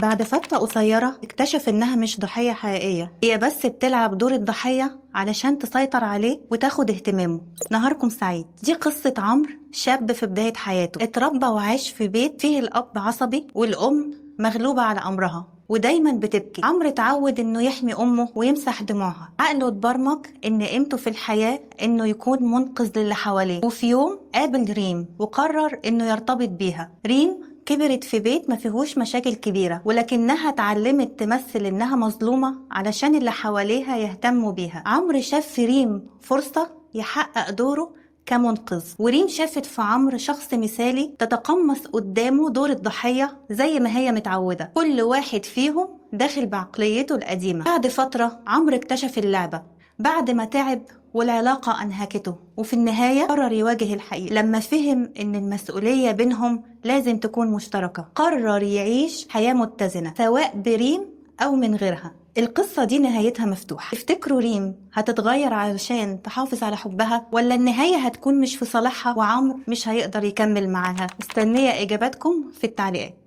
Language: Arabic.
بعد فترة قصيرة اكتشف إنها مش ضحية حقيقية، هي بس بتلعب دور الضحية علشان تسيطر عليه وتاخد اهتمامه. نهاركم سعيد. دي قصة عمرو، شاب في بداية حياته اتربى وعاش في بيت فيه الأب عصبي والأم مغلوبة على أمرها ودايما بتبكي. عمرو اتعود انه يحمي امه ويمسح دموعها. عقله اتبرمج ان قيمته في الحياة انه يكون منقذ للي حواليه. وفي يوم قابل ريم وقرر انه يرتبط بيها. ريم كبرت في بيت ما فيهوش مشاكل كبيرة، ولكنها اتعلمت تمثل انها مظلومة علشان اللي حواليها يهتموا بيها. عمرو شاف في ريم فرصة يحقق دوره كمنقذ، وريم شافت في عمرو شخص مثالي تتقمص قدامه دور الضحية زي ما هي متعودة. كل واحد فيهم داخل بعقليته القديمة. بعد فترة عمرو اكتشف اللعبة بعد ما تعب والعلاقة أنهكته، وفي النهاية قرر يواجه الحقيقة. لما فهم إن المسؤولية بينهم لازم تكون مشتركة، قرر يعيش حياة متزنة سواء بريم أو من غيرها. القصة دي نهايتها مفتوحة. تفتكروا ريم هتتغير علشان تحافظ على حبها، ولا النهاية هتكون مش في صالحها وعمرو مش هيقدر يكمل معاها؟ مستنية إجاباتكم في التعليقات.